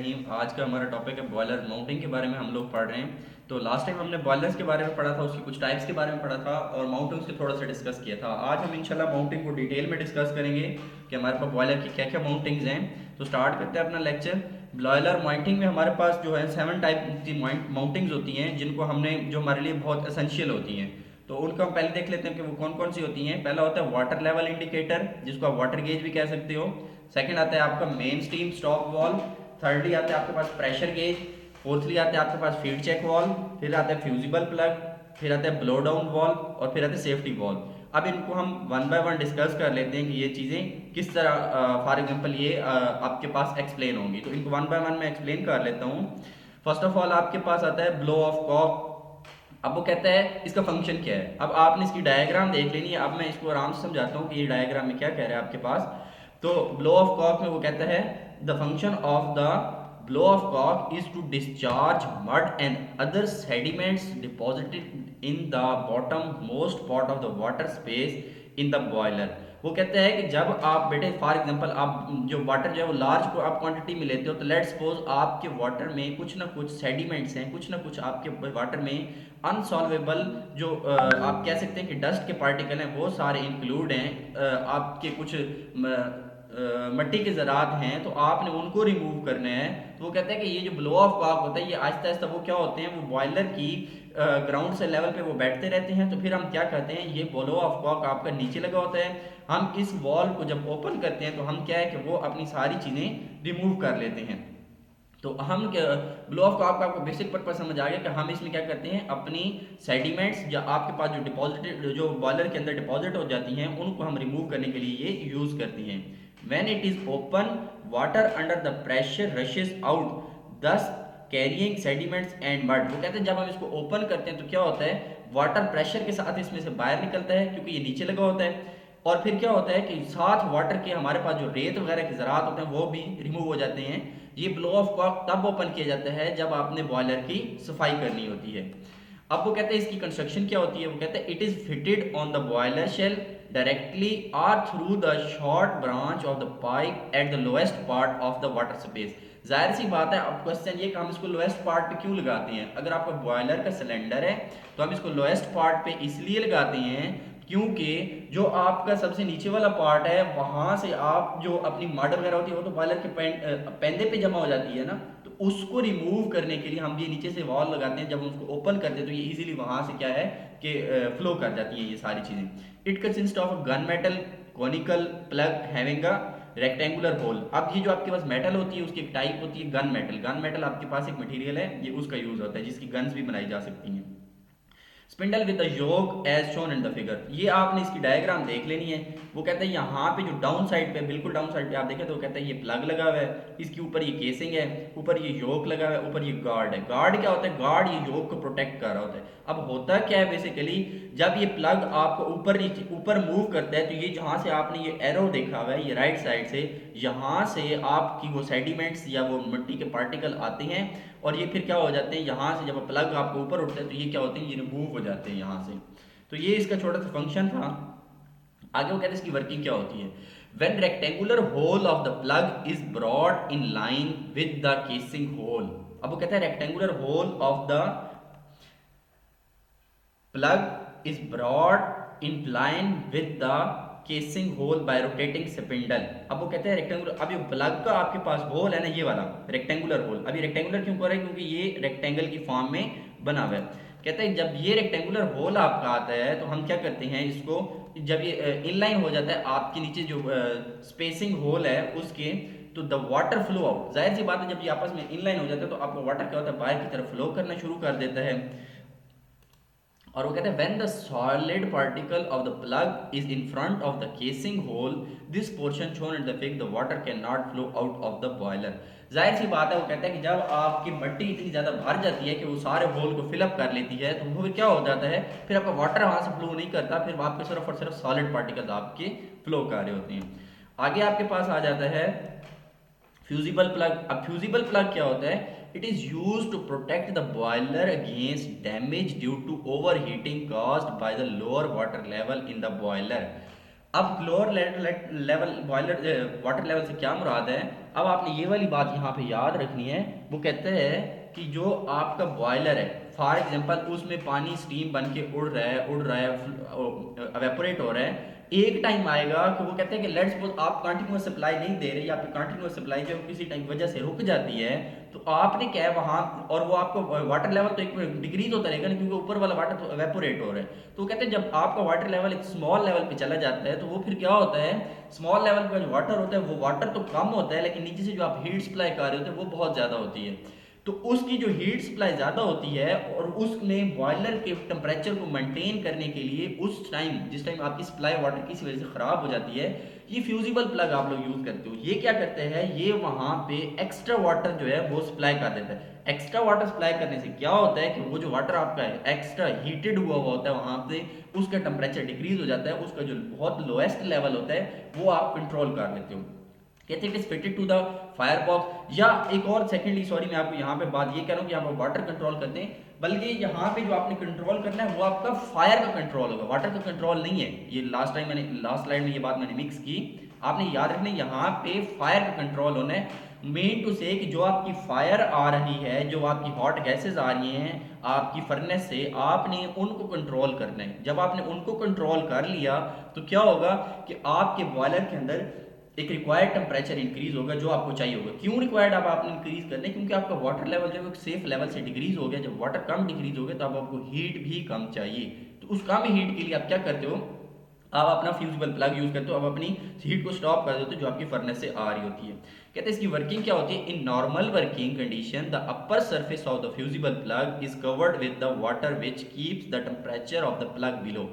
आज का हमारा टॉपिक है बॉयलर माउंटिंग के बारे में हम लोग पढ़ रहे हैं। तो लास्ट टाइम हमने बॉयलर्स के बारे में पढ़ा था, उसकी कुछ टाइप्स के बारे में पढ़ा था और माउंटिंग्स के थोड़ा सा डिस्कस किया था। आज हम इंशाल्लाह माउंटिंग को डिटेल में डिस्कस करेंगे कि हमारे पास बॉयलर की क्या क्या माउंटिंग्स हैं। तो स्टार्ट करते हैं अपना लेक्चर। बॉयलर माउंटिंग में हमारे पास जो है 7 टाइप की माउंटिंग्स होती हैं, जिनको हमने जो हमारे लिए बहुत एसेंशियल होती हैं। तो उनको हम पहले देख लेते हैं कि वो कौन कौन सी होती हैं। पहला होता है वाटर लेवल इंडिकेटर, जिसको आप वाटर गेज भी कह सकते हो। सेकंड आता है आपका main steam stop valve. Thirdly आता है आपके पास प्रेशर गेज। फोर्थली आता है आपके पास फीड चेक वाल्व। फिर आता है फ्यूजिबल प्लग। फिर आता है ब्लो डाउन वाल्व और फिर आता है सेफ्टी वाल्व। अब इनको हम वन बाय वन डिस्कस कर लेते हैं कि ये चीज़ें किस तरह फॉर एग्जांपल ये आपके पास एक्सप्लेन होंगी। तो इनको वन बाय वन मैं एक्सप्लेन कर लेता हूँ। फर्स्ट ऑफ ऑल आपके पास आता है ब्लो ऑफ कॉक। अब वो कहता है इसका फंक्शन क्या है। अब आपने इसकी डायग्राम देख लेनी है। अब मैं इसको आराम से समझाता हूँ कि ये डायग्राम में क्या कह रहा है आपके पास। तो ब्लो ऑफ कॉक में वो कहता है the function of the blow of cork is to discharge mud and other sediments deposited in the bottom-most part of the water space in the boiler। वो कहता है कि जब आप बेटे फॉर एग्जांपल आप जो वाटर जो है वो लार्ज को आप क्वांटिटी में लेते हो, तो लेट्स सपोज आपके वाटर में कुछ ना कुछ सेडिमेंट्स हैं, कुछ ना कुछ आपके वाटर में अनसॉल्वेबल जो आप कह सकते हैं कि डस्ट के पार्टिकल हैं, वो सारे इंक्लूड हैं। आपके कुछ मिट्टी के ज़रात हैं, तो आपने उनको रिमूव करने हैं। तो वो कहते हैं कि ये जो ब्लो ऑफ कॉक होता है, ये आहिस्ता आहिस्ता वो क्या होते हैं, वो बॉयलर की ग्राउंड से लेवल पे वो बैठते रहते हैं। तो फिर हम क्या करते हैं, ये ब्लो ऑफ कॉक आपका नीचे लगा होता है। हम इस वॉल को जब ओपन करते हैं तो हम क्या है कि वो अपनी सारी चीज़ें रिमूव कर लेते हैं। तो हम ब्लो ऑफ कॉक का आपको बेसिक पर्पज समझ आ गया कि हम इसमें क्या करते हैं, अपनी सेडिमेंट्स या आपके पास जो डिपॉजिटेड जो बॉयलर के अंदर डिपॉजिट हो जाती हैं, उनको हम रिमूव करने के लिए ये यूज़ करती हैं। When it is open, water under the pressure rashes out दस कैरिंग सेडिमेंट्स एंड मड। वो कहते हैं जब हम इसको ओपन करते हैं तो क्या होता है, वाटर प्रेशर के साथ इसमें से बाहर निकलता है क्योंकि ये नीचे लगा होता है। और फिर क्या होता है कि साथ वाटर के हमारे पास जो रेत वगैरह के ज़रात होते हैं वो भी रिमूव हो जाते हैं। ये ब्लो ऑफ कॉक तब ओपन किया जाता है जब आपने बॉयलर की सफाई करनी होती है। अब वो कहते हैं इसकी कंस्ट्रक्शन क्या होती है। वो कहते हैं it is fitted on the boiler shell directly और through the short branch of the pipe at the lowest part of the water space. जाहिर सी बात है, अब क्वेश्चन ये कि हम इसको लोएस्ट पार्ट पे क्यों लगाते हैं। अगर आपका बॉयलर का सिलेंडर है तो हम इसको लोएस्ट पार्ट पे इसलिए लगाते हैं क्योंकि जो आपका सबसे नीचे वाला पार्ट है वहां से आप जो अपनी मड वगैरह होती है वो तो बॉयलर के पेंदे पे जमा हो जाती है ना, तो उसको रिमूव करने के लिए हम ये नीचे से वॉल लगाते हैं। जब हम उसको ओपन करते हैं तो ये इजीली वहां से क्या है कि फ्लो कर जाती है ये सारी चीजें। It consist of a gun metal conical plug having a rectangular hole. अब ये जो आपके पास मेटल होती है उसकी एक टाइप होती है गन मेटल। गन मेटल आपके पास एक मटेरियल है, ये उसका यूज होता है जिसकी गन्स भी बनाई जा सकती हैं। Spindle with the yoke as shown in the figure. ये आपने इसकी डायग्राम देख लेनी है। वो कहते हैं यहाँ पे जो डाउन साइड पे, बिल्कुल डाउन साइड पे आप देखें तो वो कहता है ये प्लग लगा हुआ है, इसके ऊपर ये केसिंग है, ऊपर ये योक लगा हुआ है, ऊपर ये गार्ड है। गार्ड क्या होता है, गार्ड ये योक को प्रोटेक्ट कर रहा होता है। अब होता क्या है बेसिकली, जब ये प्लग आपको ऊपर ऊपर मूव करता है तो ये जहाँ से आपने ये एरो देखा हुआ है, ये राइट साइड से यहाँ से आपकी वो सेडिमेंट्स या वो मिट्टी के पार्टिकल आते हैं और ये फिर क्या हो जाते हैं, यहाँ से जब प्लग आपको ऊपर उठता है तो ये क्या होते हैं, ये रिमूव हो जाते हैं यहाँ से। तो ये इसका छोटा सा फंक्शन था। आगे वो कहते हैं इसकी वर्किंग क्या होती है। When rectangular hole of the plug is brought in line with the casing hole। अब वो कहता है rectangular hole of the plug is brought in line with the casing hole by rotating spindle। अब वो कहते हैं रेक्टेंगुलर, अब ये प्लग का आपके पास होल है ना, ये वाला रेक्टेंगुलर होल। अब ये रेक्टेंगुलर क्यों कर रहा है, क्योंकि ये रेक्टेंगल की फॉर्म में बना हुआ है। कहते हैं जब ये रेक्टेंगुलर होल आपका आता है तो हम क्या करते हैं इसको, जब ये इनलाइन हो जाता है आपके नीचे जो स्पेसिंग होल है उसके, तो द वाटर फ्लो आउट। जाहिर सी बात है जब ये आपस में इनलाइन हो जाता है तो आपका वाटर क्या होता है, बाहर की तरफ फ्लो करना शुरू कर देता है। और वो कहते हैं when the solid particle of the plug is in front of the casing hole this portion shown in the fig the water can not flow out of the boiler. जाहिर सी बात है, वो कहता है कि जब आपकी मिट्टी इतनी ज़्यादा भर जाती है कि वो सारे होल को फिलअप कर लेती है तो वो फिर क्या हो जाता है, फिर आपका वाटर वहाँ से फ्लो नहीं करता, फिर आपके सिर्फ और सिर्फ सॉलिड पार्टिकल्स आपके फ्लो कर रहे होते हैं। आगे आपके पास आ जाता है फ्यूजिबल प्लग। अब फ्यूजिबल प्लग क्या होता है, it is use to protect the boiler against damage due to over heating caused by the lower water level in the boiler. अब lower level boiler water level से क्या मुराद है, अब आपने ये वाली बात यहाँ पे याद रखनी है। वो कहते हैं कि जो आपका बॉयलर है, फॉर एग्जांपल उसमें पानी स्टीम बन के उड़ रहा है, एवेपोरेट हो रहा है। एक टाइम आएगा कि वो कहते हैं कि लेट्स सपोज आप कंटिन्यूअस सप्लाई नहीं दे रहे, या फिर कंटिन्यूअस सप्लाई जो किसी टाइम वजह से रुक जाती है, तो आपने क्या है वहां, और वो आपको वाटर लेवल तो एक डिक्रीज होता रहेगा ना, क्योंकि ऊपर वाला वाटर तो एवेपोरेट हो रहा है। तो वो कहते हैं जब आपका वाटर लेवल एक स्मॉल लेवल पे चला जाता है, तो वो फिर क्या होता है, स्मॉल लेवल का जो वाटर होता है वो वाटर तो कम होता है, लेकिन नीचे से जो आप हीट सप्लाई कर रहे होते हैं वो बहुत ज़्यादा होती है। तो उसकी जो हीट सप्लाई ज़्यादा होती है, और उसमें बॉयलर के टेम्परेचर को मेंटेन करने के लिए उस टाइम, जिस टाइम आपकी सप्लाई वाटर किसी वजह से ख़राब हो जाती है, ये फ्यूजिबल प्लग आप लोग यूज़ करते हो। ये क्या करते हैं, ये वहाँ पे एक्स्ट्रा वाटर जो है वो सप्लाई कर देता है। एक्स्ट्रा वाटर सप्लाई करने से क्या होता है कि वो जो वाटर आपका है एक्स्ट्रा हीटेड हुआ होता है वहाँ पे, उसका टेम्परेचर डिक्रीज हो जाता है, उसका जो बहुत लोएस्ट लेवल होता है वो आप कंट्रोल कर लेते हो। कहते हैं it is fitted to the fire box. या एक और सेकेंडली, सॉरी मैं आपको यहाँ पे बात ये कह रहा हूँ कि आप वाटर कंट्रोल करते हैं, बल्कि यहाँ पे जो आपने कंट्रोल करना है वो आपका फायर का कंट्रोल होगा, वाटर का कंट्रोल नहीं है। ये लास्ट स्लाइड में ये बात मैंने मिक्स की। आपने याद रखना यहाँ पे फायर का कंट्रोल होना है। मेन टू से कि जो आपकी फायर आ रही है, जो आपकी हॉट गैसेज आ रही हैं आपकी फर्नेस से, आपने उनको कंट्रोल करना है। जब आपने उनको कंट्रोल कर लिया तो क्या होगा कि आपके बॉयलर के अंदर एक रिक्वायर्ड टेम्परेचर इंक्रीज होगा जो आपको चाहिए होगा। क्यों रिक्वायर्ड अब आपने इंक्रीज करना है, क्योंकि आपका वाटर लेवल जो है सेफ लेवल से डिक्रीज हो गया। जब वाटर कम डिक्रीज हो गया तो अब आपको हीट भी कम चाहिए। तो उस कम हीट के लिए आप क्या करते हो, आप अपना फ्यूजिबल प्लग यूज करते हो, अब अपनी हीट को स्टॉप कर देते हो जो आपकी फर्नेस से आ रही होती है। कहते हैं इसकी वर्किंग क्या होती है, in normal working condition the upper surface of the fusible plug is covered with the water which keeps the temperature of the plug below.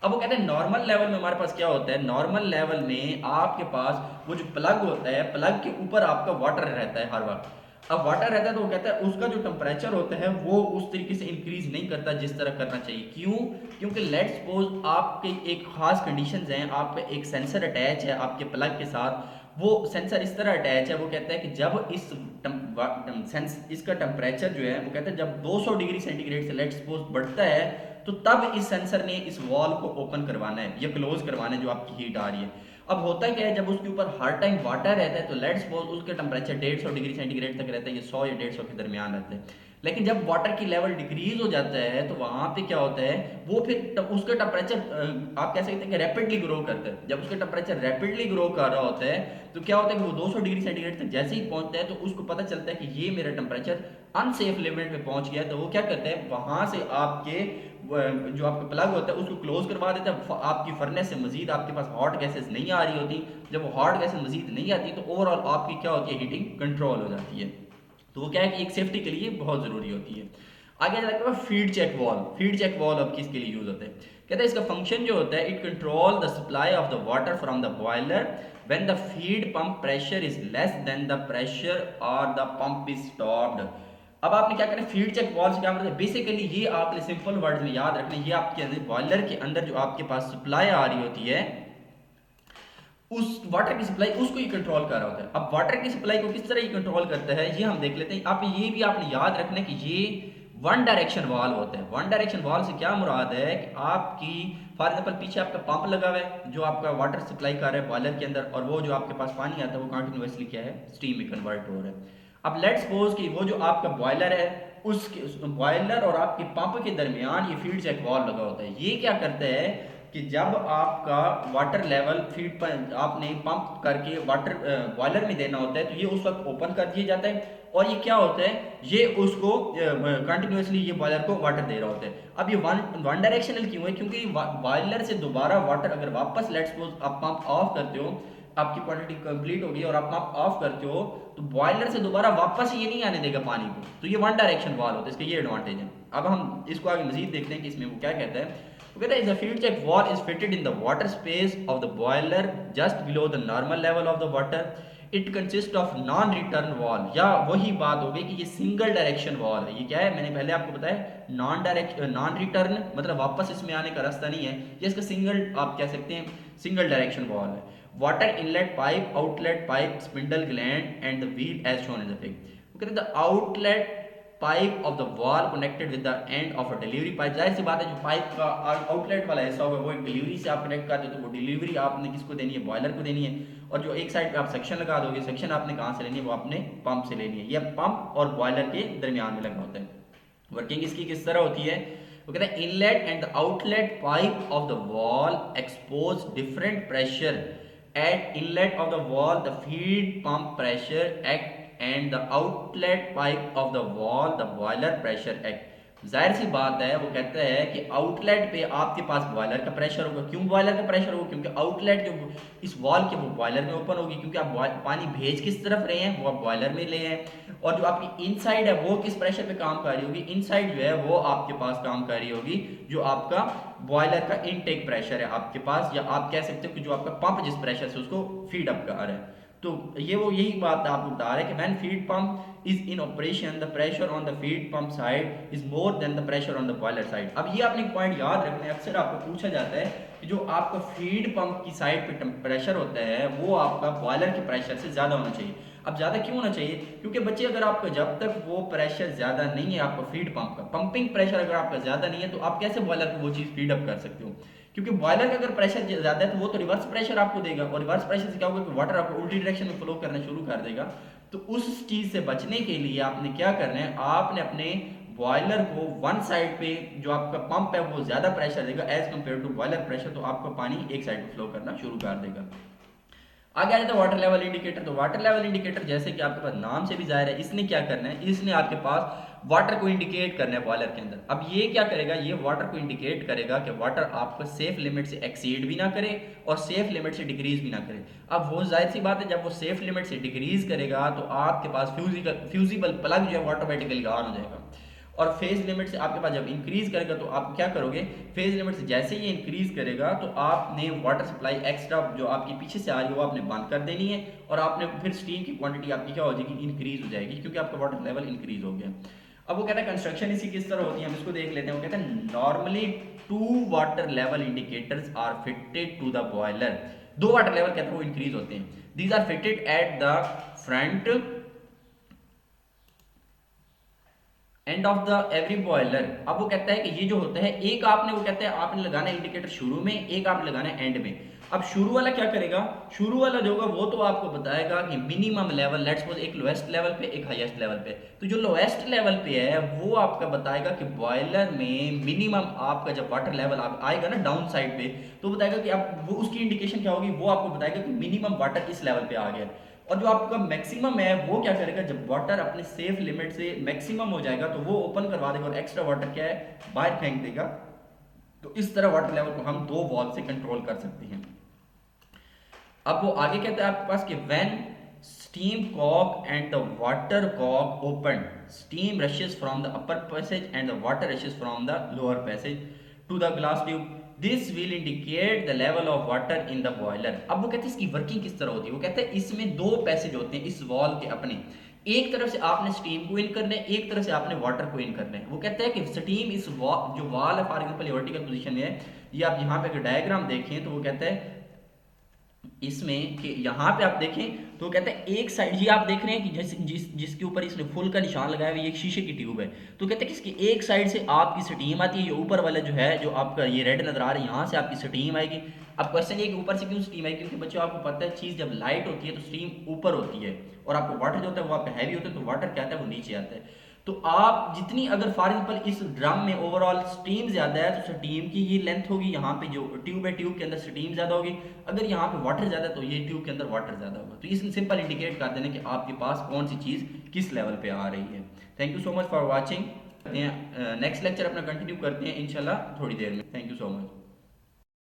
अब वो कहते हैं नॉर्मल लेवल में हमारे पास क्या होता है, नॉर्मल लेवल में आपके पास वो जो प्लग होता है, प्लग के ऊपर आपका वाटर रहता है हर वक्त। अब वाटर रहता है तो वो कहता है उसका जो टेम्परेचर होता है वो उस तरीके से इंक्रीज नहीं करता जिस तरह करना चाहिए। क्यों, क्योंकि लेट्स सपोज आपके एक खास कंडीशंस हैं, आप पे एक सेंसर अटैच है आपके प्लग के साथ। वो सेंसर इस तरह अटैच है, वो कहता है कि जब इसका टेम्परेचर जो है, वो कहता है जब 200 डिग्री सेंटीग्रेड से लेट्स सपोज बढ़ता है, तो तब इस सेंसर ने इस वॉल को ओपन करवाना है या क्लोज करवाना है जो आपकी हीट आ रही है। अब होता क्या है, जब उसके ऊपर हर टाइम वाटर रहता है तो लेट्स सपोज उसका टेम्परेचर 150 डिग्री सेंटीग्रेड तक रहता है, ये 100 या 150 के दरमियान रहता है। लेकिन जब वाटर की लेवल डिक्रीज हो जाता है तो वहां पे क्या होता है, वो फिर उसका टेम्परेचर आप कह सकते हैं कि रैपिडली ग्रो करता है। जब उसका टेम्परेचर रैपिडली ग्रो कर रहा होता है तो क्या होता है कि वो 200 डिग्री सेंटीग्रेड तक जैसे ही पहुंचता है तो उसको पता चलता है कि ये मेरा टेम्परेचर अनसेफ लिमिट पे पहुंच गया। तो वो क्या करता है, वहां से आपके जो आपका प्लग होता है उसको क्लोज करवा देता है। आपकी फर्नेस से मजीद आपके पास हॉट गैसेस नहीं आ रही होती। जब वो हॉट गैसेस मजीद नहीं आती तो ओवरऑल आपकी क्या होती है, हीटिंग कंट्रोल हो जाती है। तो वो क्या है कि एक सेफ्टी के लिए बहुत ज़रूरी होती है। आगे जाकर feed check valve. Feed check valve अब किसके लिए यूज होता है, कहते हैं इसका फंक्शन जो होता है, it control the supply of the water from the boiler when the feed pump pressure is less than the pressure और द पंप इज स्टॉप्ड। अब आपने क्या करना है, फीड चेक वॉल्व से क्या मतलब, बेसिकली ये आपने सिंपल वर्ड्स में याद रखना है, ये आपके बॉयलर के अंदर जो आपके पास सप्लाई आ रही होती है, उस वाटर की सप्लाई उसको ही कंट्रोल कर रहा होता है। अब वाटर की सप्लाई को किस तरह ही कंट्रोल करता है ये हम देख लेते हैं। आप ये भी आपने याद रखना है कि ये वन डायरेक्शन वाल्व होता है। वन डायरेक्शन वाल्व से क्या मुराद है कि आपकी फॉर एग्जांपल पीछे आपका पंप लगा हुआ है जो आपका वाटर सप्लाई कर रहा है बॉयलर के अंदर, और वो जो आपके पास पानी आता है वो कंटिन्यूअसली क्या है, स्टीम में कन्वर्ट हो रहा है। अब लेट्स सपोज कि वो जो आपका बॉयलर है, उसके बॉयलर और आपके पंप के दरमियान ये फीड चेक वाल्व लगा होता है। ये क्या करता है कि जब आपका वाटर लेवल फीड पर आपने पंप करके वाटर बॉयलर में देना होता है तो ये उस वक्त ओपन कर दिया जाता है, और ये क्या होता है, ये उसको कंटिन्यूसली ये बॉयलर को वाटर दे रहा होता है। अब ये वन डायरेक्शनल क्यों है, क्योंकि बॉयलर से दोबारा वाटर अगर वापस लेट्स सपोज आप पंप ऑफ करते हो, आपकी क्वांटिटी कंप्लीट होगी और आप पंप ऑफ करते हो, तो बॉयलर से दोबारा वापस ये नहीं आने देगा पानी को। तो ये वन डायरेक्शन वाल्व होता है, इसका ये एडवांटेज है। अब हम इसको आगे मजीद देखते हैं कि इसमें वो क्या कहता है। Whether is a feed check valve is fitted in the water space of the boiler just below the normal level of the water. It consists of non-return valve, या वही बात हो गई कि ये सिंगल डायरेक्शन वाल्व है। ये क्या है, मैंने पहले आपको बताया नॉन रिटर्न मतलब वापस इसमें आने का रास्ता नहीं है। ये इसका सिंगल आप कह सकते हैं सिंगल डायरेक्शन वाल्व है। Water inlet pipe, outlet pipe, spindle gland and the wheel as shown in the figure. वो कहते हैं the outlet pipe of the wall connected with the end of a delivery pipe. जाहिर सी बात है जो pipe का आउटलेट वाला हिस्सा होगा वो एक डिलीवरी से आप कनेक्ट करते हो, तो वो डिलीवरी आपने किसको देनी है, बॉयलर को देनी है। और जो एक साइड पे आप सेक्शन लगा दोगे, सेक्शन आपने कहाँ से लेनी है, वो आपने पंप से लेनी है। ये पंप और बॉयलर के दरमियान में लगा होता है। वर्किंग इसकी किस तरह होती है, वो कहते हैं inlet and the outlet pipe of the wall expose different pressure at inlet of the wall the feed pump pressure act and the outlet pipe of the wall the boiler pressure act. जाहिर सी बात है, वो कहता है कि outlet पे आपके पास बॉयलर का प्रेशर होगा। क्यों बॉयलर का प्रेशर होगा, क्योंकि आउटलेट जो इस वॉल के वो बॉयलर में ओपन होगी, क्योंकि आप पानी भेज किस तरफ रहे हैं, वो आप बॉयलर में ले हैं। और जो आपकी इनसाइड है वो किस प्रेशर पे काम कर रही होगी, इनसाइड जो है वो आपके पास काम कर रही होगी जो आपका बॉयलर का इनटेक प्रेशर है आपके पास, या आप कह सकते हो कि जो आपका पंप जिस प्रेशर से उसको फीड अप कर रहा है। तो ये वो यही बात आपको बता रहे हैं कि when feed pump is in operation the pressure on the feed pump side is more than the pressure on the boiler side. अब ये आपने पॉइंट याद रखना है, अक्सर आपको पूछा जाता है कि जो आपका फीड पंप की साइड पे प्रेशर होता है वो आपका बॉयलर के प्रेशर से ज़्यादा होना चाहिए। अब ज़्यादा क्यों होना चाहिए, क्योंकि बच्चे अगर आपका जब तक वो प्रेशर ज़्यादा नहीं है आपका फीड पंप का, पंपिंग प्रेशर अगर आपका ज़्यादा नहीं है तो आप कैसे बॉयलर को वो चीज़ फीड अप कर सकते हो। क्योंकि बॉयलर का अगर प्रेशर ज़्यादा है तो वो तो रिवर्स प्रेशर आपको देगा, और रिवर्स प्रेशर से क्या होगा कि वाटर आपको उल्टी डायरेक्शन में फ्लो करना शुरू कर देगा। तो उस चीज़ से बचने के लिए आपने क्या करना है, आपने अपने बॉयलर को वन साइड पे जो आपका पंप है वो ज़्यादा प्रेशर देगा as compare to boiler pressure, तो आपका पानी एक साइड पे फ्लो करना शुरू कर देगा। आगे आ जाता है वाटर लेवल इंडिकेटर। तो वाटर लेवल इंडिकेटर जैसे कि आपके पास नाम से भी जाहिर है, इसने क्या करना है, इसने आपके पास वाटर को इंडिकेट करना है बॉयलर के अंदर। अब ये क्या करेगा, ये वाटर को इंडिकेट करेगा कि वाटर आपको सेफ लिमिट से एक्सीड भी ना करे और सेफ लिमिट से डिक्रीज भी ना करे। अब वो जाहिर सी बात है, जब वो सेफ लिमिट से डिक्रीज करेगा तो आपके पास फ्यूजिबल प्लग जो है वो ऑटोमेटिकली ऑन हो जाएगा। और फेज लिमिट से आपके पास जब इंक्रीज करेगा तो आप क्या करोगे, फेज लिमिट से जैसे ही इंक्रीज करेगा तो आपने वाटर सप्लाई एक्स्ट्रा जो आपकी पीछे से आ रही है वो आपने बंद कर देनी है, और आपने फिर स्टीम की क्वांटिटी आपकी क्या हो जाएगी, इंक्रीज हो जाएगी, क्योंकि आपका वाटर लेवल इंक्रीज हो गया। अब वो कहता है कंस्ट्रक्शन इसी किस तरह होती है, हम इसको देख लेते हैं। वो कहते हैं normally 2 water level indicators are fitted to the boiler. 2 water level कहते हैं वो इंक्रीज होते हैं। These are fitted at the front end of the every boiler. अब वो कहता है कि ये जो होता है, एक आपने वो कहता है आपने लगाना है इंडिकेटर शुरू में, एक आपने लगाना है एंड में। अब शुरू वाला क्या करेगा, शुरू वाला जो होगा वो तो आपको बताएगा कि मिनिमम लेवल, लेट्स सपोज एक लोएस्ट लेवल पे एक हाईएस्ट लेवल पे। तो जो लोएस्ट लेवल पे है वो आपका बताएगा कि बॉयलर में मिनिमम आपका जब वाटर लेवल आप आएगा ना डाउन साइड पे, तो बताएगा कि आप वो उसकी इंडिकेशन क्या होगी, वो आपको बताएगा कि मिनिमम वाटर इस लेवल पे आ गया। और जो आपका मैक्सिमम है वो क्या करेगा, जब वाटर अपने सेफ लिमिट से मैक्सिमम हो जाएगा तो वो ओपन करवा देगा और एक्स्ट्रा वाटर क्या है बाहर फेंक देगा। तो इस तरह वाटर लेवल को हम 2 वॉल्व से कंट्रोल कर सकते हैं। अब वो आगे कहता है आपके पास कि when steam cock and the water cock open steam rushes from the upper passage and the water rushes from the lower passage to the glass tube, this will indicate the level of water in the boiler. अब वो कहते हैं इसकी working किस तरह होती है, वो कहते हैं इसमें 2 पैसेज होते हैं इस वॉल के अपने, एक तरफ से आपने स्टीम को इन करना है, एक तरफ से आपने वाटर को इन करना है। वो कहता है कि स्टीम इस जो वॉल है फॉर एग्जांपल वर्टिकल पोजीशन में है, ये आप यहाँ पे अगर डायग्राम देखें तो वो कहता है इसमें कि यहाँ पे आप देखें तो कहते हैं एक साइड, ये आप देख रहे हैं कि जिसके ऊपर इसने फुल का निशान लगाया हुआ है, ये एक शीशे की ट्यूब है। तो कहते हैं कि इसकी एक साइड से आपकी स्टीम आती है, ये ऊपर वाला जो है जो आपका ये रेड नजर आ रहा है यहाँ से आपकी स्टीम आएगी। अब क्वेश्चन ये कि ऊपर से क्यों स्टीम आएगी, क्योंकि बच्चों आपको पता है चीज़ जब लाइट होती है तो स्टीम ऊपर होती है, और आपको वाटर जो होता है वो आपका हैवी होता है, तो वाटर क्या आता है वो नीचे आता है। तो आप जितनी अगर फॉर एग्जाम्पल इस ड्रम में ओवरऑल स्टीम ज़्यादा है तो स्टीम की ये लेंथ होगी, यहाँ पे जो ट्यूब है ट्यूब के अंदर स्टीम ज़्यादा होगी, अगर यहाँ पे वाटर ज़्यादा है तो ये ट्यूब के अंदर वाटर ज़्यादा होगा। तो इस सिंपल इंडिकेट कर देना कि आपके पास कौन सी चीज़ किस लेवल पे आ रही है। Thank you so much for watching. Next lecture अपना कंटिन्यू करते हैं इंशाल्लाह थोड़ी देर में। Thank you so much.